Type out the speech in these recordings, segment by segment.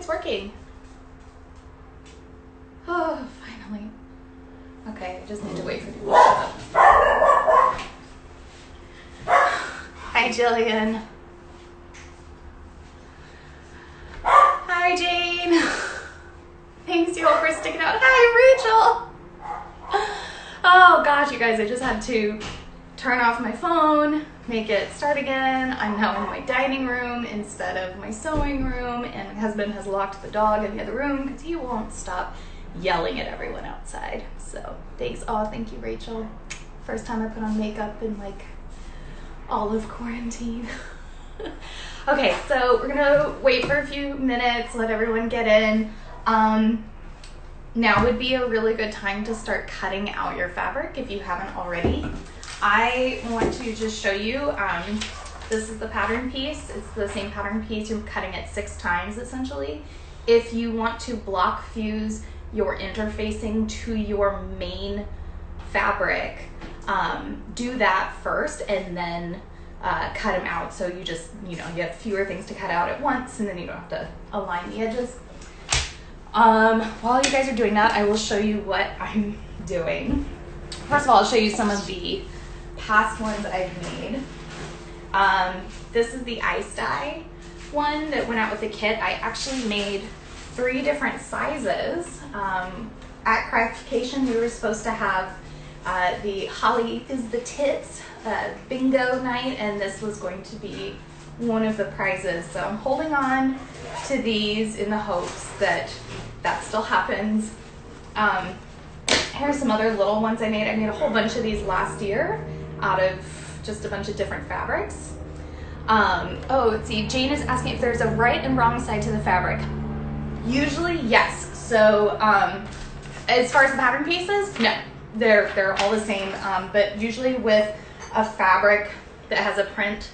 it's working. Oh, finally. Okay, I just need to wait for people to shut up. Hi, Jillian. Hi, Jane. Thanks, you all, for sticking out. Hi, Rachel. Oh, gosh, you guys, I just had to turn off my phone, make it start again. I'm now in my dining room instead of my sewing room, and my husband has locked the dog in the other room because he won't stop yelling at everyone outside. So thanks. Oh, thank you, Rachel. First time I put on makeup in like all of quarantine. Okay, so we're gonna wait for a few minutes, let everyone get in. Now would be a really good time to start cutting out your fabric if you haven't already. I want to just show you, this is the pattern piece. It's the same pattern piece. You're cutting it 6 times essentially. If you want to block fuse your interfacing to your main fabric, do that first and then cut them out. So you just, you have fewer things to cut out at once, and then you don't have to align the edges. While you guys are doing that, I will show you what I'm doing. First of all, I'll show you some of the past ones I've made. This is the ice dye one that went out with the kit. I actually made 3 different sizes. At Cation, we were supposed to have the Holly is the Tits bingo night, and this was going to be one of the prizes. So I'm holding on to these in the hopes that that still happens. Here's some other little ones I made. I made a whole bunch of these last year out of just a bunch of different fabrics. Oh, let's see, Jane is asking if there's a right and wrong side to the fabric. Usually, yes. So as far as the pattern pieces, no, they're all the same. But usually with a fabric that has a print,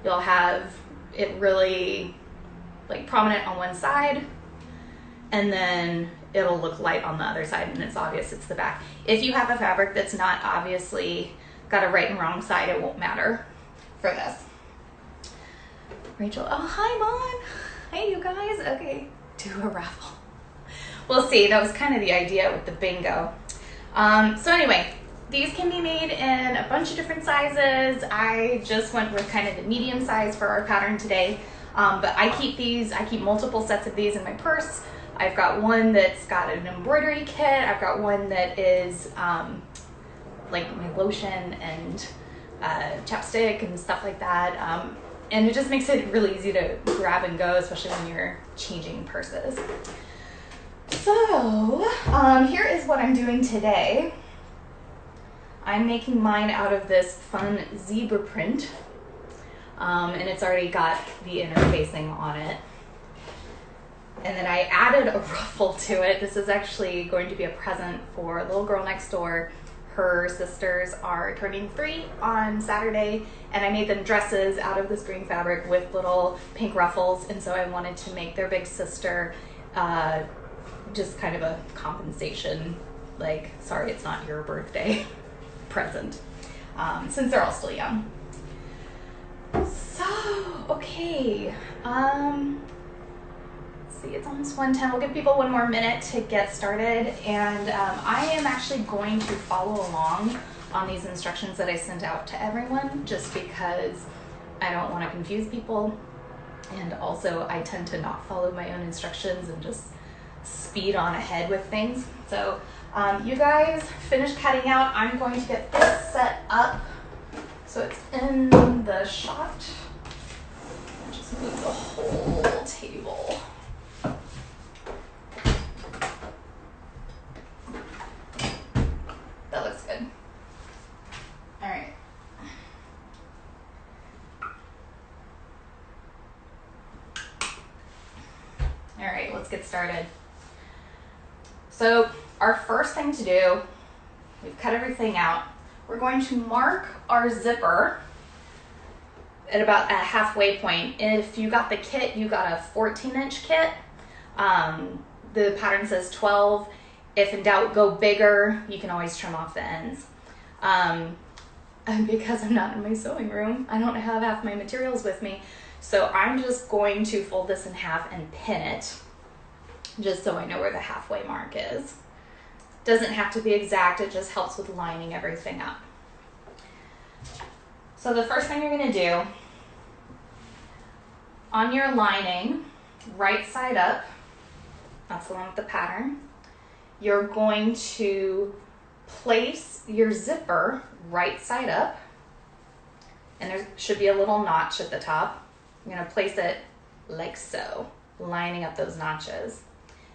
you'll have it really like prominent on one side, and then it'll look light on the other side, and it's obvious it's the back. If you have a fabric that's not obviously got a right and wrong side, it won't matter for this. Rachel, oh, hi, Mon. Hey, you guys. Okay, do a raffle. We'll see. That was kind of the idea with the bingo. So anyway, these can be made in a bunch of different sizes. I just went with kind of the medium size for our pattern today. But I keep multiple sets of these in my purse. I've got one that's got an embroidery kit. I've got one that is like my lotion and chapstick and stuff like that. And it just makes it really easy to grab and go, especially when you're changing purses. So here is what I'm doing today. I'm making mine out of this fun zebra print. And it's already got the interfacing on it. And then I added a ruffle to it. This is actually going to be a present for a little girl next door. Her sisters are turning 3 on Saturday, and I made them dresses out of this green fabric with little pink ruffles, and so I wanted to make their big sister just kind of a compensation, like, sorry it's not your birthday present, since they're all still young. So, okay, let's see, it's almost 1:10. We'll give people 1 more minute to get started, and I am actually going to follow along on these instructions that I sent out to everyone, just because I don't want to confuse people, and also I tend to not follow my own instructions and just speed on ahead with things. So you guys finish cutting out. I'm going to get this set up so it's in the shot. Just move the whole table. That looks good. All right. All right, let's get started. So our first thing to do, we've cut everything out. We're going to mark our zipper at about a halfway point. If you got the kit, you got a 14-inch kit. The pattern says 12. If in doubt, go bigger. You can always trim off the ends. And because I'm not in my sewing room, I don't have half my materials with me. So I'm just going to fold this in half and pin it. just so I know where the halfway mark is. Doesn't have to be exact, it just helps with lining everything up. So the first thing you're gonna do, on your lining, right side up, that's the one with the pattern, you're going to place your zipper right side up, and there should be a little notch at the top. You're gonna place it like so, lining up those notches.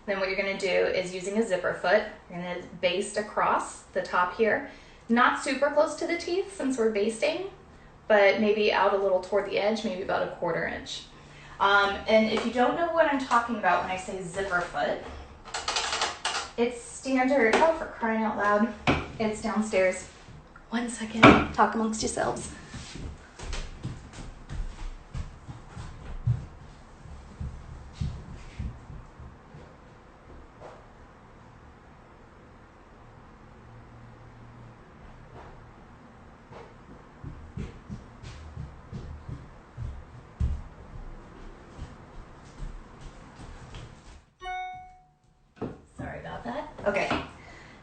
Then what you're gonna do is, using a zipper foot, you're gonna baste across the top here, not super close to the teeth since we're basting, but maybe out a little toward the edge, maybe about a 1/4 inch. And if you don't know what I'm talking about when I say zipper foot, it's standard, oh, for crying out loud, it's downstairs. One second, talk amongst yourselves. Sorry about that. Okay.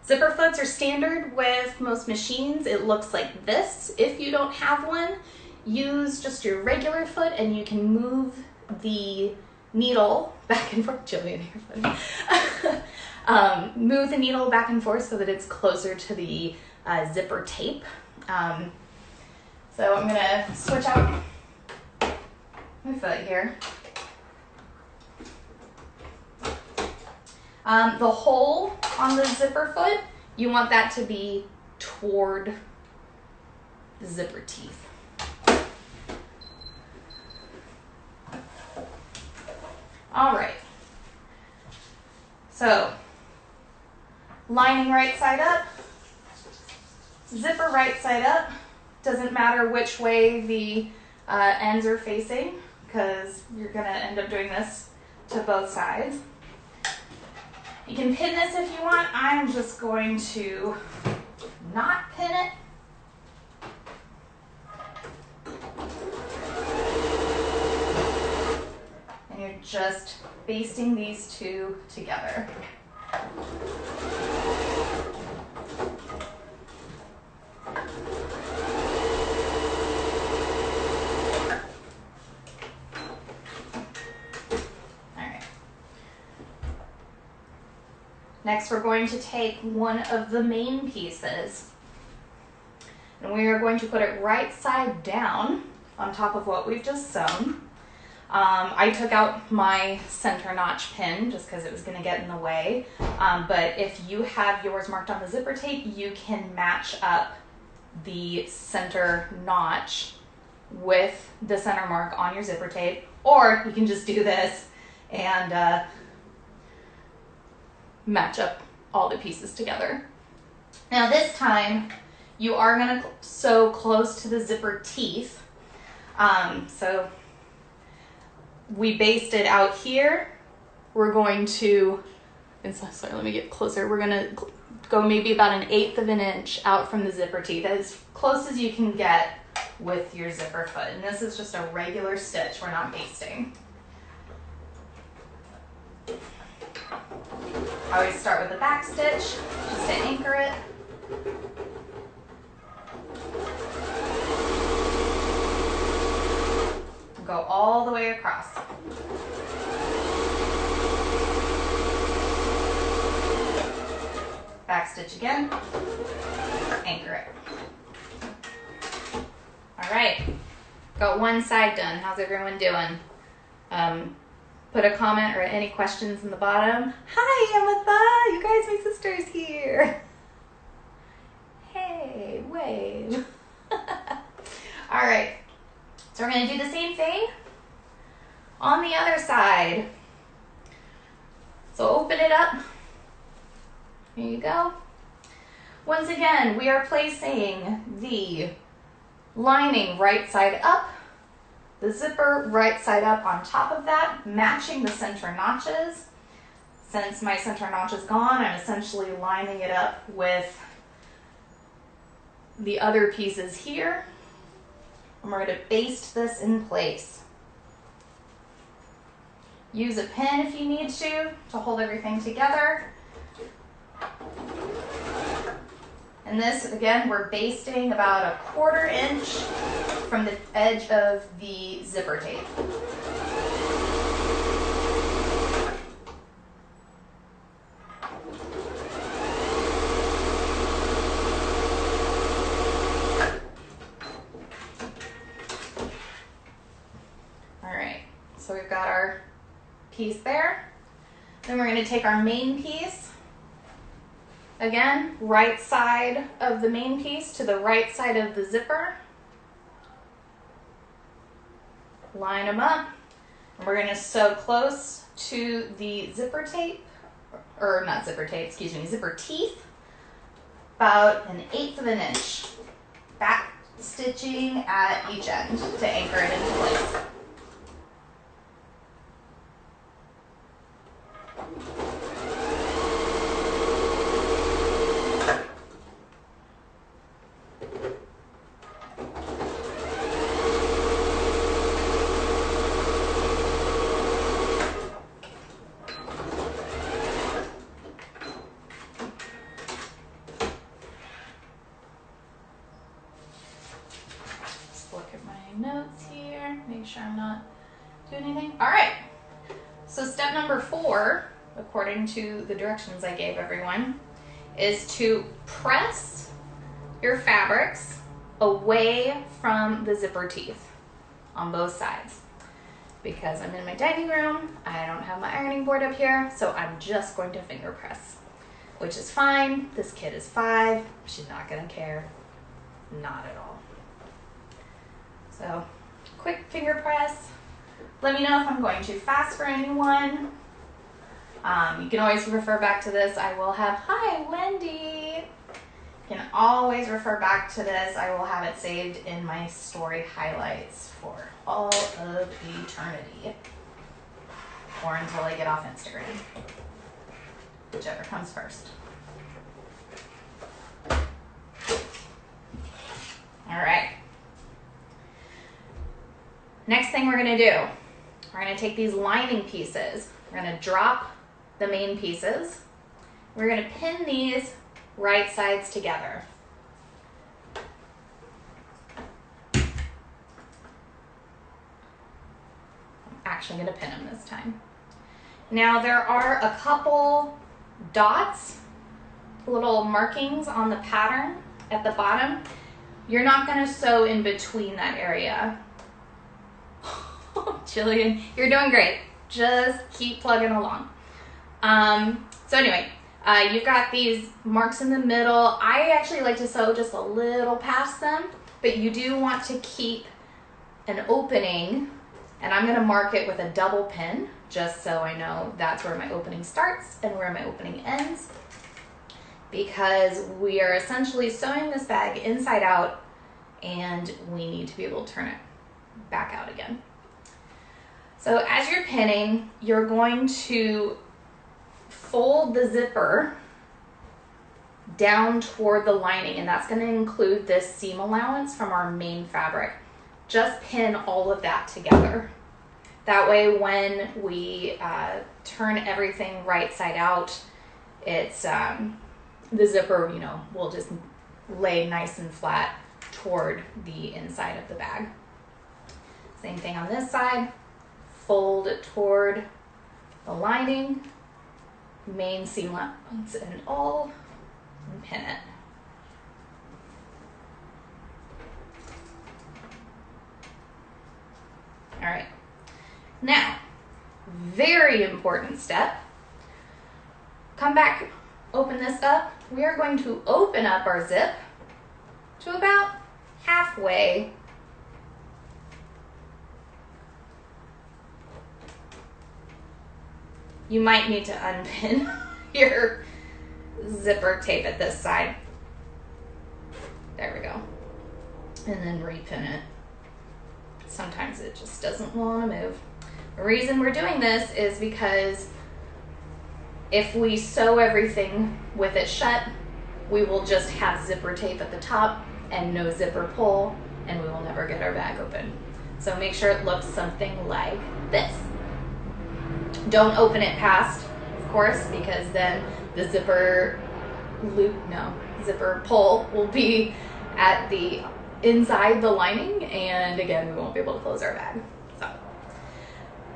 Zipper foots are standard with most machines. It looks like this. If you don't have one, use just your regular foot and you can move the needle back and forth. Jillian, you're funny. Move the needle back and forth so that it's closer to the zipper tape. So I'm gonna switch out my foot here. The hole on the zipper foot, you want that to be toward the zipper teeth. All right. So, lining right side up, zipper right side up. Doesn't matter which way the ends are facing, because you're gonna end up doing this to both sides. You can pin this if you want. I'm just going to not pin it. And you're just basting these two together. Next, we're going to take one of the main pieces and we are going to put it right side down on top of what we've just sewn. I took out my center notch pin just because it was going to get in the way, but if you have yours marked on the zipper tape, you can match up the center notch with the center mark on your zipper tape, or you can just do this and match up all the pieces together. Now this time, you are gonna sew close to the zipper teeth. So we basted out here. We're going to, sorry, let me get closer. We're gonna go maybe about 1/8 of an inch out from the zipper teeth, as close as you can get with your zipper foot. And this is just a regular stitch, we're not basting. I always start with a back stitch, just to anchor it. Go all the way across. Back stitch again, anchor it. All right, got one side done. How's everyone doing? Put a comment or any questions in the bottom. Hi, Amitha, you guys, my sister's here. Hey, wave. All right, so we're gonna do the same thing on the other side. So open it up. Here you go. Once again, we are placing the lining right side up, the zipper right side up on top of that, matching the center notches. Since my center notch is gone, I'm essentially lining it up with the other pieces here. And we're going to baste this in place. Use a pin if you need to hold everything together. And this, again, we're basting about 1/4 inch from the edge of the zipper tape. All right, so we've got our piece there. Then we're going to take our main piece. Again, right side of the main piece to the right side of the zipper. Line them up. And we're going to sew close to the zipper tape, or not zipper tape, excuse me, zipper teeth, about 1/8 of an inch. Back stitching at each end to anchor it into place. Look at my notes here, make sure I'm not doing anything. All right, so step number 4, according to the directions I gave everyone, is to press your fabrics away from the zipper teeth on both sides. Because I'm in my dining room, I don't have my ironing board up here, so I'm just going to finger press, which is fine. This kid is 5, she's not gonna care, not at all. So, quick finger press. Let me know if I'm going too fast for anyone. You can always refer back to this. I will have, hi Wendy. You can always refer back to this. I will have it saved in my story highlights for all of eternity. Or until I get off Instagram. Whichever comes first. All right. Next thing we're gonna do, we're gonna take these lining pieces, we're gonna drop the main pieces, we're gonna pin these right sides together. I'm actually gonna pin them this time. Now there are a couple dots, little markings on the pattern at the bottom. You're not gonna sew in between that area. Jillian, you're doing great. Just keep plugging along. So anyway, you've got these marks in the middle. I actually like to sew just a little past them, but you do want to keep an opening, and I'm gonna mark it with a double pin, just so I know that's where my opening starts and where my opening ends, because we are essentially sewing this bag inside out, and we need to be able to turn it back out again. So as you're pinning, you're going to fold the zipper down toward the lining, and that's going to include this seam allowance from our main fabric. Just pin all of that together. That way when we turn everything right side out, it's the zipper, you know, will just lay nice and flat toward the inside of the bag. Same thing on this side. Fold it toward the lining, main seam allowance and all, and pin it. All right, now, very important step. Come back, open this up. We are going to open up our zip to about halfway. You might need to unpin your zipper tape at this side. There we go. And then repin it. Sometimes it just doesn't want to move. The reason we're doing this is because if we sew everything with it shut, we will just have zipper tape at the top and no zipper pull, and we will never get our bag open. So make sure it looks something like this. Don't open it past, of course, because then the zipper pull will be at the inside the lining, and again, we won't be able to close our bag. So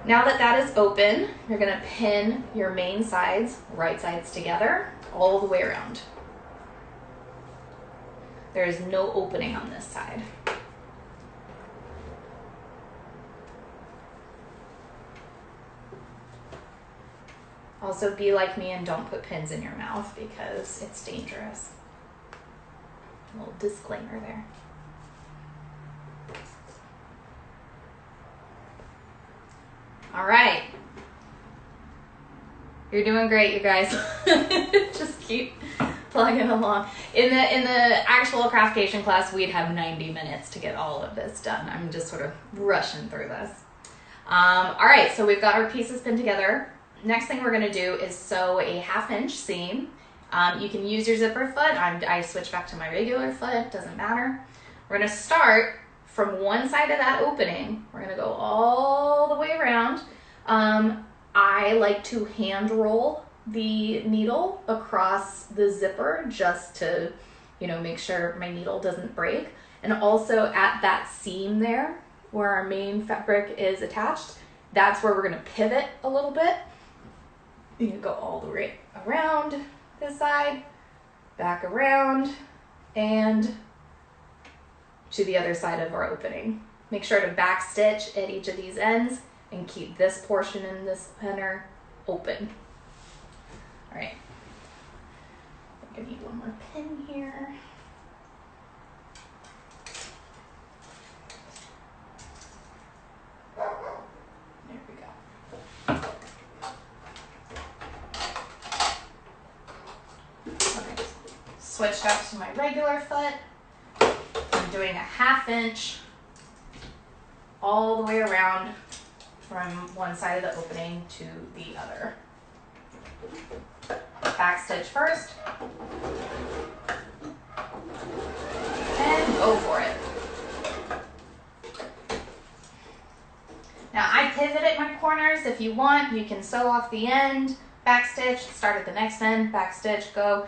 now that that is open, you're gonna pin your main sides, right sides together, all the way around. There is no opening on this side. Also, be like me and don't put pins in your mouth because it's dangerous. A little disclaimer there. All right. You're doing great, you guys. Just keep plugging along. In the actual craftcation class, we'd have 90 minutes to get all of this done. I'm just sort of rushing through this. All right, so we've got our pieces pinned together. Next thing we're gonna do is sew a 1/2 inch seam. You can use your zipper foot. I switch back to my regular foot, doesn't matter. We're gonna start from one side of that opening. We're gonna go all the way around. I like to hand roll the needle across the zipper just to, make sure my needle doesn't break. And also at that seam there where our main fabric is attached, that's where we're gonna pivot a little bit. You can go all the way around this side, back around, and to the other side of our opening. Make sure to back stitch at each of these ends and keep this portion in this center open. All right, I think I need one more pin here. There we go. Okay, switched up to my regular foot. I'm doing a 1/2 inch all the way around from one side of the opening to the other. Back stitch first, and go for it. Now I pivot at my corners. If you want, you can sew off the end, back stitch, start at the next end, back stitch, go.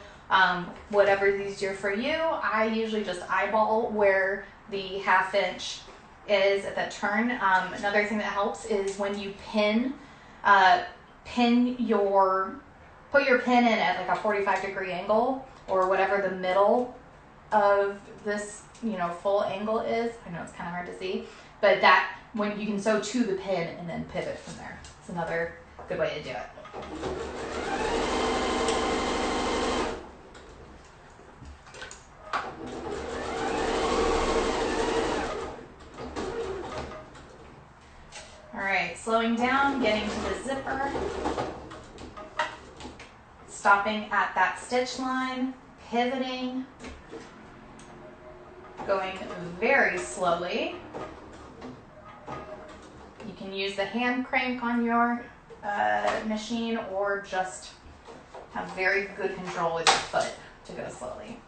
Whatever is easier for you. I usually just eyeball where the 1/2 inch is at that turn. Another thing that helps is when you put your pin in at like a 45-degree angle or whatever the middle of this, full angle is. I know it's kind of hard to see, but that when you can sew to the pin and then pivot from there. It's another good way to do it. All right, slowing down, getting to the zipper, stopping at that stitch line, pivoting, going very slowly. You can use the hand crank on your machine or just have very good control with your foot to go slowly.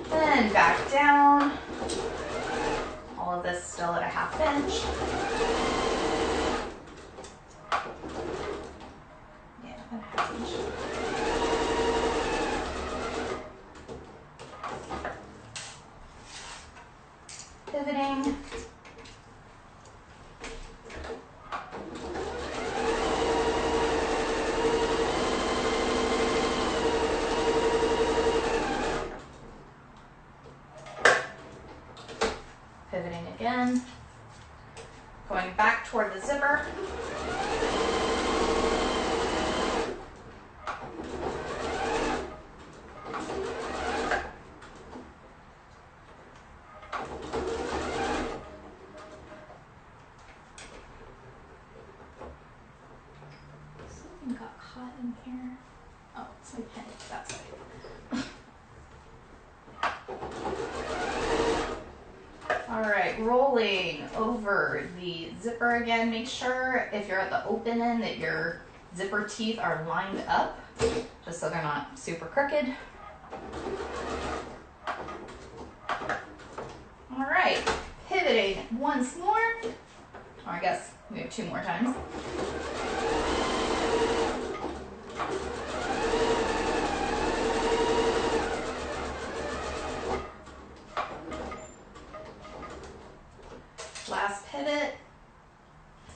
Then back down. All of this still at a 1/2 inch. Yeah, a 1/2 inch. Pivoting. Pivoting again, going back toward the zipper. Something got caught in here. Oh, it's my pen, that's right. All right, rolling over the zipper again. Make sure if you're at the open end that your zipper teeth are lined up, just so they're not super crooked. All right, pivoting once more. Or I guess We have 2 more times. Last pivot.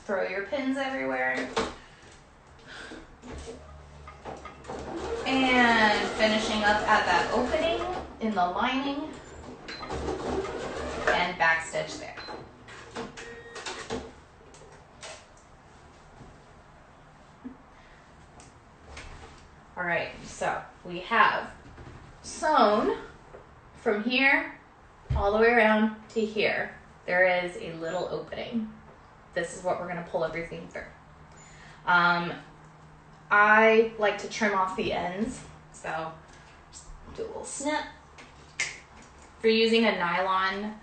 Throw your pins everywhere. And finishing up at that opening in the lining and backstitch there. All right, so we have sewn from here all the way around to here. There is a little opening. This is what we're gonna pull everything through. I like to trim off the ends, so just do a little snip. If you're using a nylon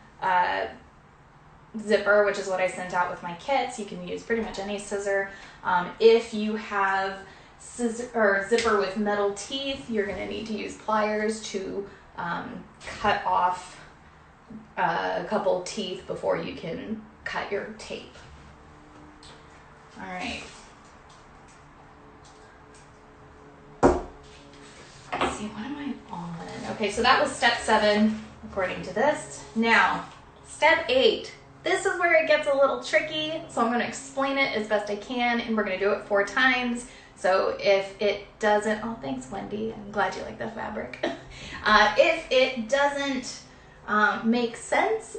zipper, which is what I sent out with my kits, you can use pretty much any scissor. If you have scissor or zipper with metal teeth, you're gonna need to use pliers to cut off a couple teeth before you can cut your tape. All right. Let's see, what am I on? Okay, so that was step 7, according to this. Now, step 8. This is where it gets a little tricky, so I'm gonna explain it as best I can, and we're gonna do it 4 times. So if it doesn't, oh, thanks, Wendy. I'm glad you like the fabric. If it doesn't make sense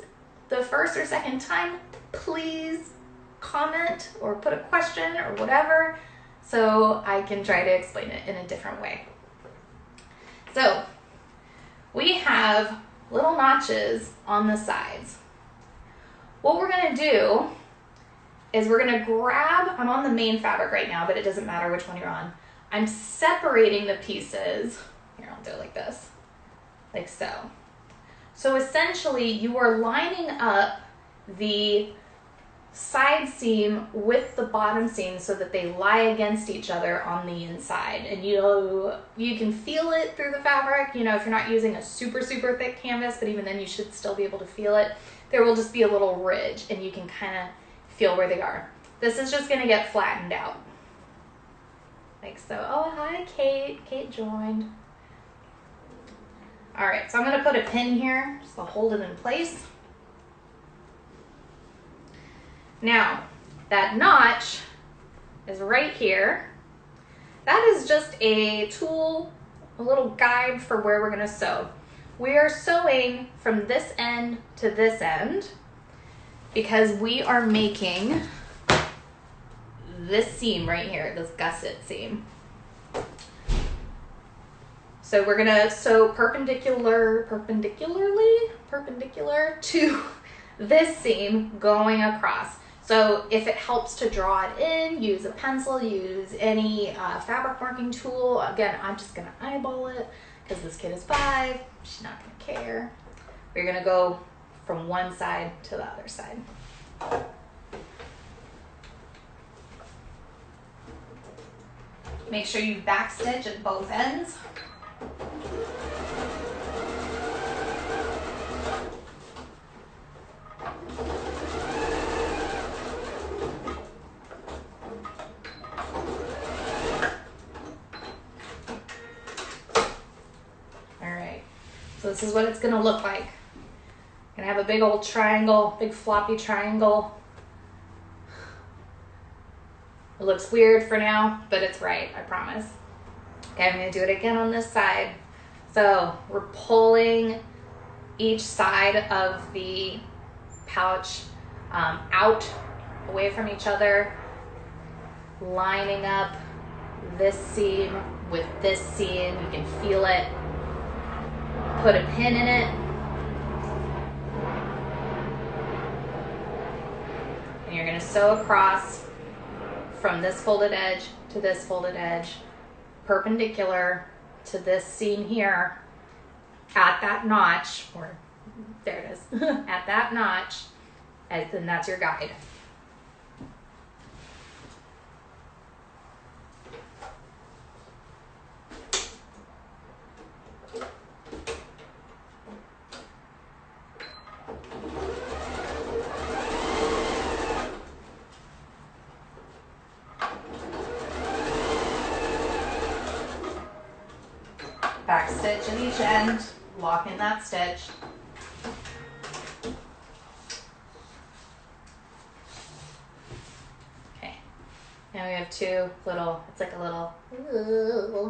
the first or second time, please comment or put a question or whatever, so I can try to explain it in a different way. So we have little notches on the sides. What we're gonna do is we're gonna grab, I'm on the main fabric right now, but it doesn't matter which one you're on. I'm separating the pieces. Here, I'll do it like this, like so. So essentially you are lining up the side seam with the bottom seam so that they lie against each other on the inside. And you can feel it through the fabric, you know, if you're not using a super, super thick canvas, but even then you should still be able to feel it. There will just be a little ridge and you can kind of feel where they are. This is just gonna get flattened out. Like so. Oh, hi, Kate. Kate joined. All right, so I'm gonna put a pin here just to hold it in place. Now, that notch is right here. That is just a tool, a little guide for where we're gonna sew. We are sewing from this end to this end because we are making this seam right here, this gusset seam. So we're gonna sew perpendicular to this seam going across. So if it helps to draw it in, use a pencil, use any fabric marking tool. Again, I'm just gonna eyeball it because this kid is 5, she's not gonna care. We're gonna go from one side to the other side. Make sure you backstitch at both ends. So this is what it's gonna look like. Gonna have a big old triangle, big floppy triangle. It looks weird for now, but it's right, I promise. Okay, I'm gonna do it again on this side. So we're pulling each side of the pouch out, away from each other, lining up this seam with this seam. You can feel it. Put a pin in it. And you're gonna sew across from this folded edge to this folded edge, perpendicular to this seam here, at that notch, or there it is, at that notch, and then that's your guide. Back stitch at each end, lock in that stitch. Okay, now we have two little, it's like a little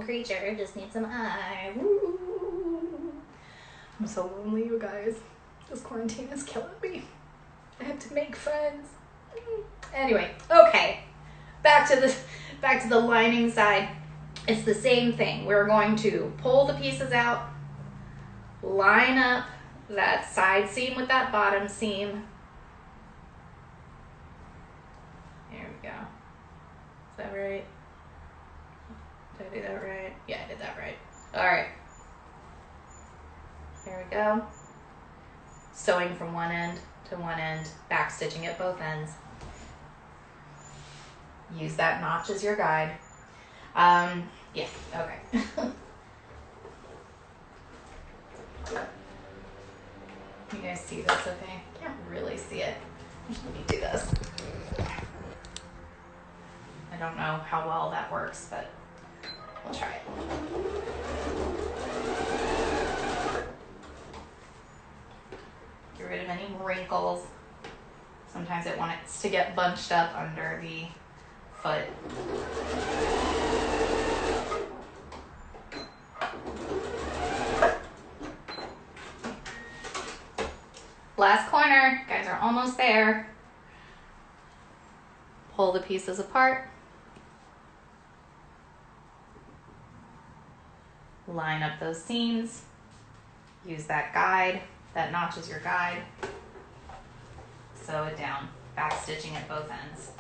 creature, just needs some eye. Woo. I'm so lonely, you guys. This quarantine is killing me. I have to make friends. Anyway, okay, back to the lining side. It's the same thing. We're going to pull the pieces out, line up that side seam with that bottom seam. There we go. Is that right? Did I do that right? Yeah, I did that right. All right. There we go. Sewing from one end to one end, back stitching at both ends. Use that notch as your guide. Yeah, okay. You guys see this okay? Can't really see it. Let me do this. I don't know how well that works, but we'll try it. Get rid of any wrinkles. Sometimes it wants to get bunched up under the foot. Last corner, guys are almost there. Pull the pieces apart. Line up those seams. Use that guide. That notch is your guide. Sew it down. Back stitching at both ends.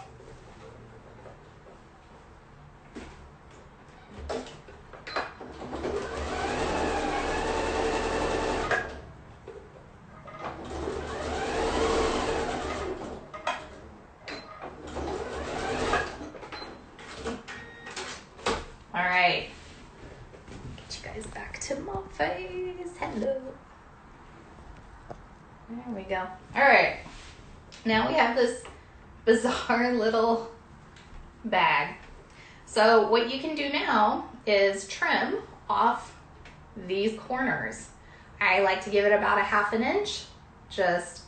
All right. Get you guys back to my face. Hello. There we go. All right. Now we have this bizarre little bag. So what you can do now is trim off these corners. I like to give it about a ½ inch. Just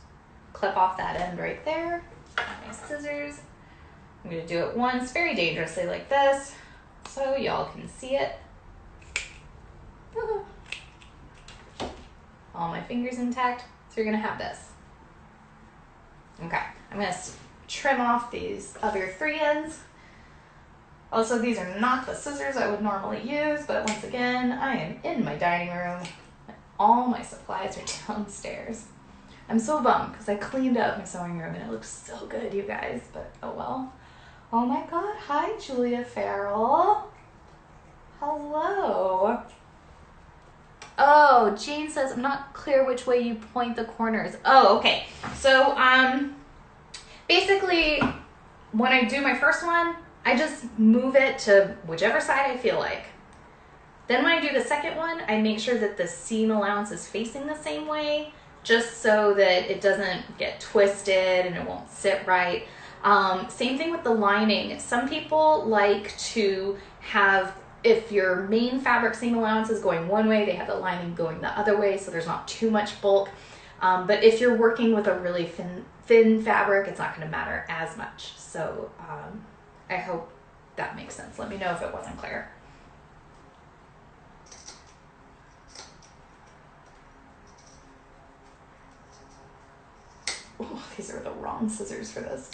clip off that end right there. My scissors. I'm going to do it once very dangerously like this so y'all can see it. All my fingers intact. So you're going to have this. Okay, I'm going to trim off these other 3 ends. Also, these are not the scissors I would normally use, but once again, I am in my dining room. All my supplies are downstairs. I'm so bummed because I cleaned up my sewing room and it looks so good, you guys, but oh well. Oh my God, hi Julia Farrell. Hello. Oh, Jane says, I'm not clear which way you point the corners. Oh, okay. So, basically, when I do my first one, I just move it to whichever side I feel like. Then when I do the second one, I make sure that the seam allowance is facing the same way, just so that it doesn't get twisted and it won't sit right. Same thing with the lining. Some people like to have, if your main fabric seam allowance is going one way, they have the lining going the other way, so there's not too much bulk. But if you're working with a really thin fabric, it's not going to matter as much. So I hope that makes sense. Let me know if it wasn't clear. Ooh, these are the wrong scissors for this.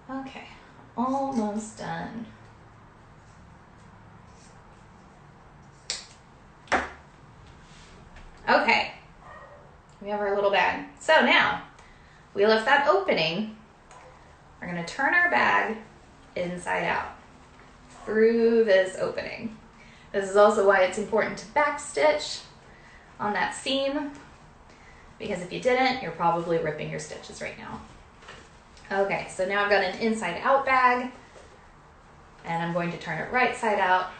Okay, almost done. Okay, we have our little bag. So now, we left that opening. We're gonna turn our bag inside out through this opening. This is also why it's important to backstitch on that seam, because if you didn't, you're probably ripping your stitches right now. Okay, so now I've got an inside out bag, and I'm going to turn it right side out.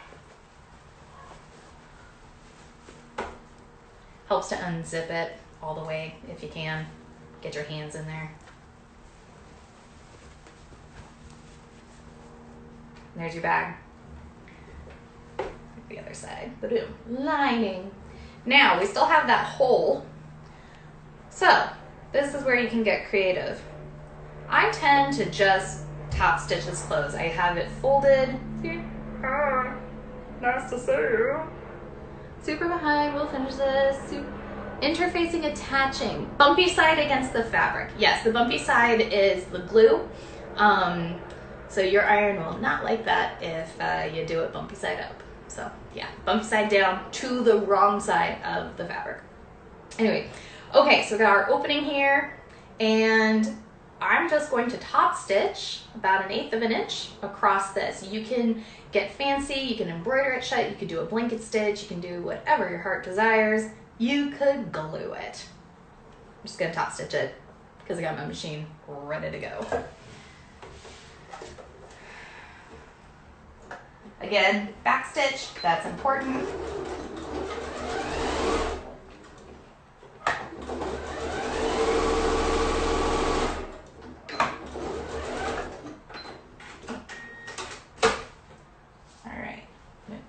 Helps to unzip it all the way if you can. Get your hands in there. There's your bag. the other side. Boom, lining. Now we still have that hole. So this is where you can get creative. I tend to just top stitch this closed. I have it folded. See? Nice to see you. Super behind, we'll finish this. Interfacing, attaching. Bumpy side against the fabric. Yes, the bumpy side is the glue. So your iron will not like that if you do it bumpy side up. So yeah, bumpy side down to the wrong side of the fabric. Anyway, okay, so we got our opening here, and I'm just going to top stitch about 1/8 of an inch across this. You can get fancy, you can embroider it shut, you could do a blanket stitch, you can do whatever your heart desires. You could glue it. I'm just gonna top stitch it because I got my machine ready to go. Again, back stitch, that's important.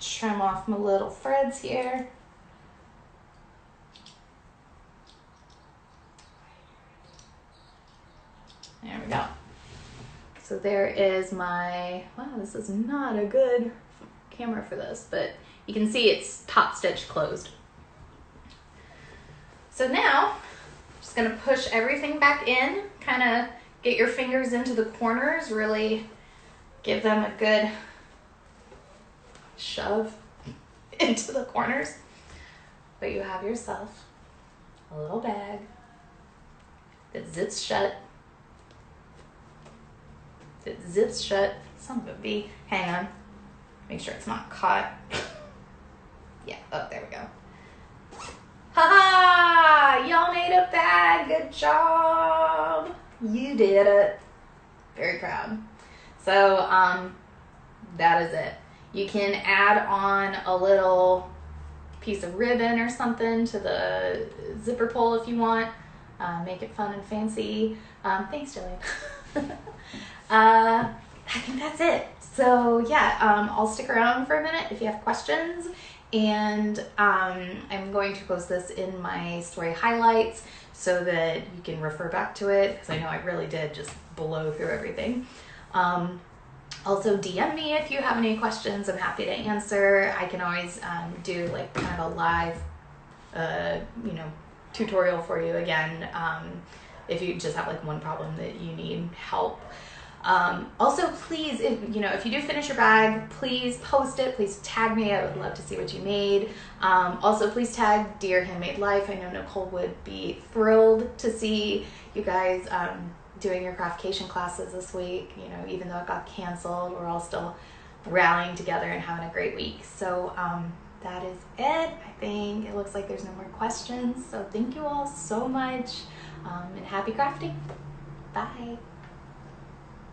Trim off my little threads here. There we go. So there is my, wow, this is not a good camera for this, but you can see it's top stitch closed. So now, I'm just gonna push everything back in, kind of get your fingers into the corners, really give them a good shove into the corners. But you have yourself a little bag that zips shut. Son of a bee. Hang on. Make sure it's not caught. Yeah, oh, there we go. Ha-ha! Y'all made a bag. Good job. You did it. Very proud. So, that is it. You can add on a little piece of ribbon or something to the zipper pull if you want. Make it fun and fancy. Thanks, Jillian. I think that's it. So yeah, I'll stick around for a minute if you have questions. And I'm going to post this in my story highlights so that you can refer back to it, because I know I really did just blow through everything. Also DM me if you have any questions. I'm happy to answer. I can always do like kind of a live tutorial for you again if you just have like one problem that you need help. Also, please, if you do finish your bag, please post it. Please tag me. I would love to see what you made. Also, please tag Dear Handmade Life. I know Nicole would be thrilled to see you guys doing your craftcation classes this week. Even though it got canceled, we're all still rallying together and having a great week. So that is it. I think it looks like there's no more questions. So thank you all so much, and happy crafting. Bye.